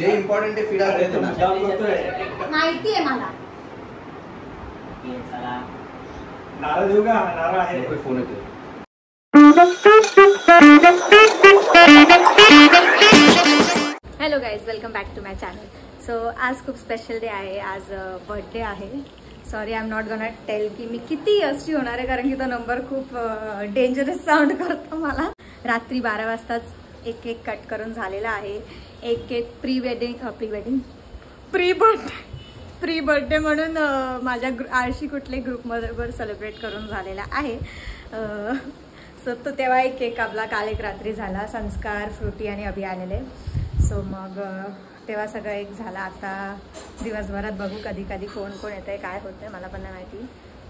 जे इम्पॉर्टंट आहे फिरा माहिती आहे मला. नारा देऊ का? नारा आहे. फोन येतो. Hello guys, welcome back to my channel. So आज खूप स्पेशल डे आहे. आज बर्थडे आहे. Sorry, I am not gonna tell की मी किती यशस्वी होणार आहे, कारण की तो नंबर खूप डेंजरस साऊंड करतो मला. रात्री 12 वाजताच एक केक कट करून झालेला आहे. एक केक प्री बर्थडे म्हणून माझ्या आळशी कुठले ग्रुपमध्ये सेलिब्रेट करून झालेला आहे. सो तो तेव्हा एक केक कापला. काल एक रात्री झाला. संस्कार, फ्रुटी आणि अभि आलेले. सो मग तेव्हा सगळं एक झालं. आता दिवसभरात बघू कधी कधी कोण कोण येतं आहे, काय होतं आहे मला पण नाही माहिती.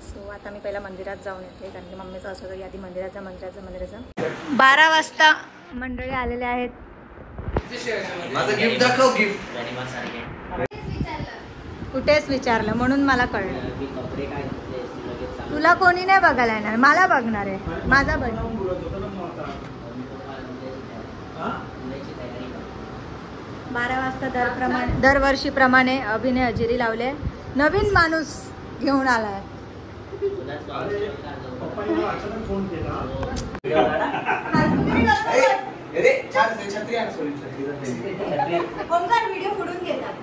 सो आता मी पहिला मंदिरात जाऊन येते, कारण की मम्मीचं असं होतं आधी मंदिराचं 12 वाजता मंडळी आलेले आहेत. माझं गिफ्ट दाखव. गिफ्ट कुठेच विचारलं म्हणून मला कळलं. तुला कोणी नाही बघायला येणार, मला बघणार आहे. माझा बर्थडे 12 वाजता दरवर्षीप्रमाणे अभिने हजेरी लावले. नवीन माणूस घेऊन आलाय. ओमकार व्हिडिओ फोडून घेतात.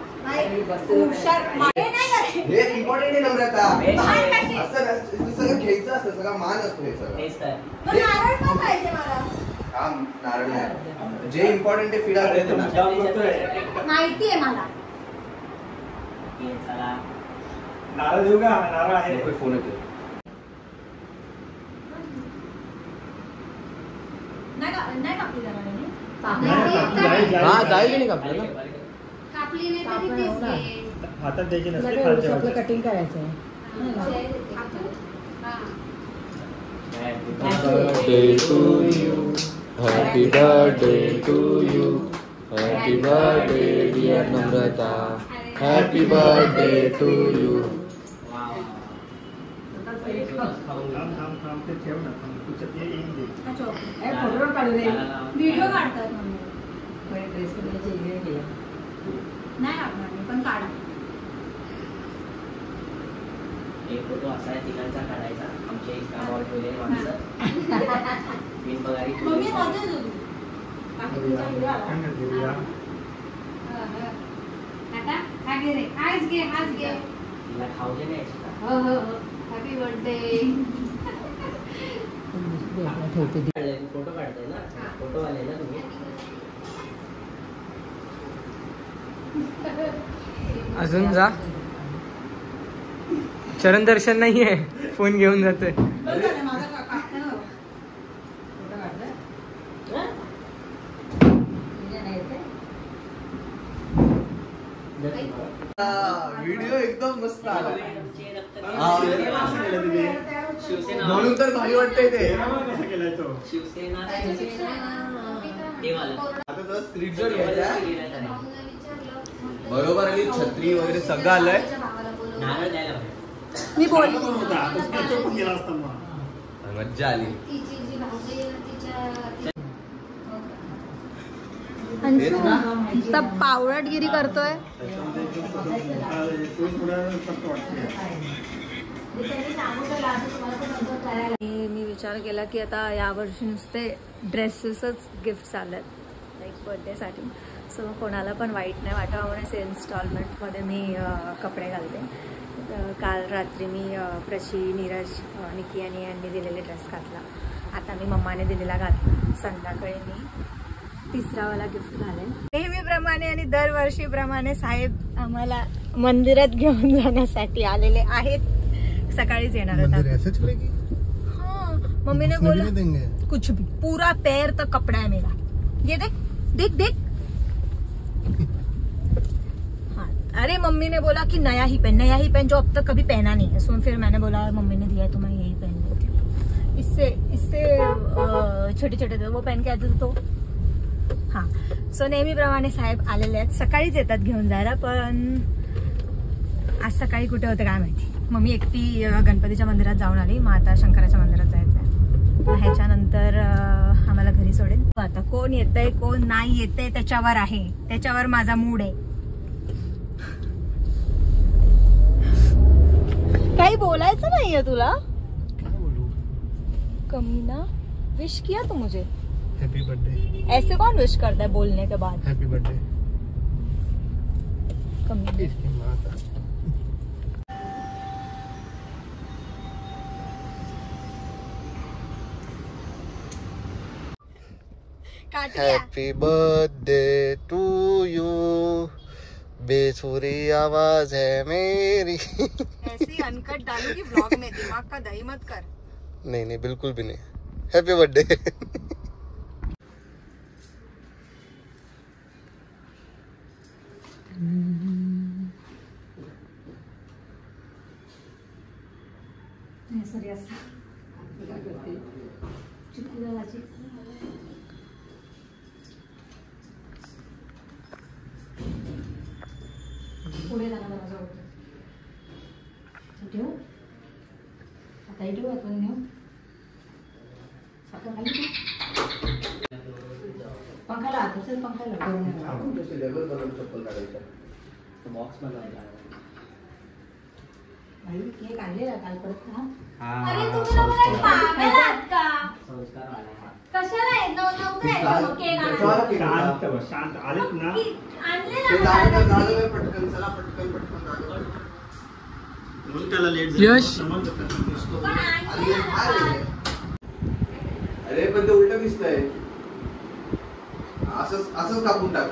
नारळ नाही. जे इम्पॉर्टंट आहे फिरा माहिती आहे मला. नारा देऊ का? नारा आहे. फोन येतो. नाही कापली जाणार. हा जाईल नाही कापली ना. कापली नाही तरी तेच घे. हातात द्यायची नसते, खालच्या कटिंग करायचं आहे. Happy birthday to you. Happy birthday dear Namrata. Happy birthday to you. Video काढतात नाही काढणार पण काढा. एक फोटो असा आहे तिघांचा काढायचा. आमच्या इंस्टावर ठेवले माणसं बिनपगारी. तिला खाऊ दे नाही. Happy birthday. फोटो काढताय ना, फोटो आले ना तुम्ही. अजून जा. चरण दर्शन नाहीये, फोन घेऊन जातोय. व्हिडिओ एकदम मस्त आला. म्हणून तर भारी वाटतंय ते. शिवसेना आता जर स्क्रीनशॉट घ्यायचा बरोबर आली. छत्री वगैरे सगळं आलंय. नारळ द्यायला मी बोलली मज्जा आली. पावडटगिरी करतोय. मी विचार केला की आता यावर्षी नुसते ड्रेसेसच गिफ्ट आलेत लाईक बर्थडेसाठी. सो कोणाला पण वाईट नाही वाटावं म्हणून इन्स्टॉलमेंटमध्ये मी कपडे घालते. काल रात्री मी प्रशी, नीरज, निकी यांनी दिलेले ड्रेस घातला. आता मी मम्माने दिलेला घातला. संध्याकाळी मी तिसरावाला गिफ्ट घालेन. नेहमीप्रमाणे आणि दरवर्षीप्रमाणे साहेब आम्हाला मंदिरात घेऊन जाण्यासाठी आलेले आहेत. सकाळीच येणार होता. हाँ, मम्मी ने बोला कुछ भी, पूरा पैर तक कपड़ा है मेरा. ये देख देख देख. हाँ, अरे मम्मी ने बोला कि नया ही पहन जो अब तक कभी पहना नहीं है. सो फिर मैंने बोला मम्मी ने दिया है तो मैं यही पहन लेती हूँ. इससे छोटे छोटे वो पहन के आते तो. हाँ, सो नेहमीप्रमाणे साहेब आलेले आहेत. सकाळीच येतात घेऊन जायला, पण आज सकाळी कुठे होतं काय माहिती. मम्मी एकटी गणपतीच्या मंदिरात जाऊन आली. मग आता शंकराच्या मंदिरात जायचं आहे. ह्याच्यानंतर आम्हाला घरी सोडेल. आता कोण येतंय कोण नाही येतंय त्याच्यावर आहे, त्याच्यावर माझा मूड आहे. काही बोलायचं नाहीये तुला? कमी ना. विश किया तू मुझे? Happy birthday. ऐसे कौन विश करता है बोलने के बाद? Happy birthday. कमी. हैप्पी बर्थडे टू यू, बेसुरी आवाज है मेरी. ऐसी अनकट डालूंगी ब्लॉग में, दिमाग का दही मत कर. नहीं नहीं बिल्कुल भी नहीं. Happy birthday. पुढे जाणार ठेवू आता ठेवू आपण नेऊ पंखाला आता पंखाला बॉक्स बनवायला केक आणलेला काल परत ना. अरे तुम्ही लोक काय पागल आहात का? संस्कार वाला कशाला येत नव्हतं यायचं केक आणायला? शांत बस, शांत आलेत ना. आणलेला मला. पटकन चला पटकन पटकन. म्हणून त्याला लेट यश. पण आणलेला. अरे पण ते उलट दिसतंय. असंच कापून टाक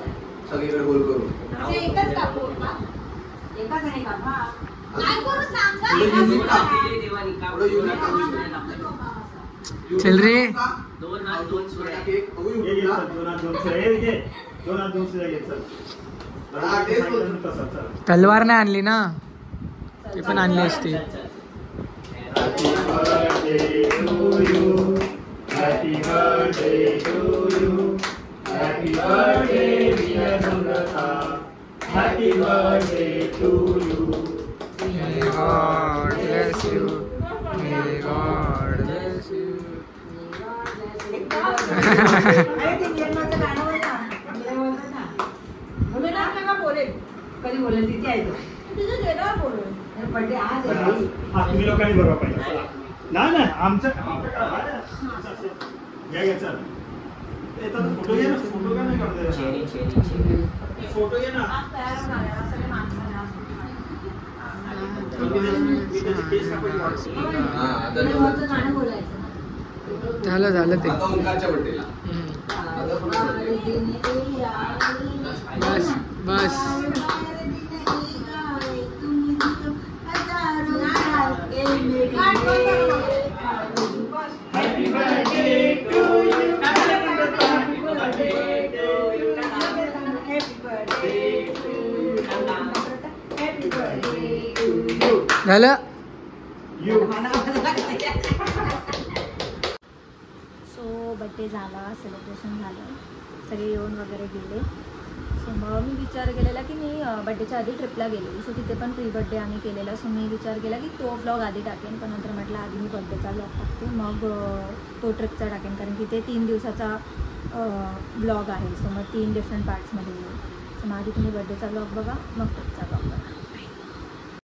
सगळीकडे गोल करून. म्हणजे एकच कापू का? एकाच आहे का? काय करू सांगा? चल रे. दोन हात दोन सुऱ्या. ये घे चल, दोन हात दोन सुऱ्या. ये घे. दोन हात दोन सुऱ्या घे चल. हा, तेच बोलतो. सांगितलं तसं, चल. तलवार नाही आणली ना, ती पण आणली असती. Happy birthday to you. Happy birthday to you. Happy birthday dear Namrata. Happy birthday to you. May God bless you. May God bless you. कधी बोलेल तिथे आहे तो. तुझं गेल्यावर बोलून. बर्थडे आज पण आहे. आज- हा, तुम्ही लोकांनी बरोबर पाहिजे. चला. नाही आमचं घ्या घ्या चल. फोटो घे ना, फोटो का नाही काढताय? Cherry cherry cherry. फोटो घे ना. आज तयार होऊन आलेला, सगळे माणसं आले, आज मी त्याची केस कापायची वाट बघतोय. हा, आता आणि नंतर. वरचं गाणं बोलायचं. झालं ते. आता ओंकारच्या बर्थडेला. बस बस. Happy birthday to you. झालं. You. सो बड्डे झाला, सेलिब्रेशन झालं, सगळे येऊन वगैरे गेले. सो मग मी विचार केलेला की मी बड्डेच्या आधी ट्रिपला गेलेली. सो तिथे पण प्री बड्डे आम्ही केलेला. सो मी विचार केला की तो ब्लॉग आधी टाकेन, पण नंतर म्हटलं आधी मी बड्डेचा ब्लॉग टाकते, मग तो ट्रिपचा टाकेन, कारण की ते 3 दिवसाचा ब्लॉग आहे. सो मग 3 डिफरंट पार्ट्समध्ये येईल. सो मग आधी तुम्ही बड्डेचा ब्लॉग बघा, मग ट्रिपचा ब्लॉग बघा.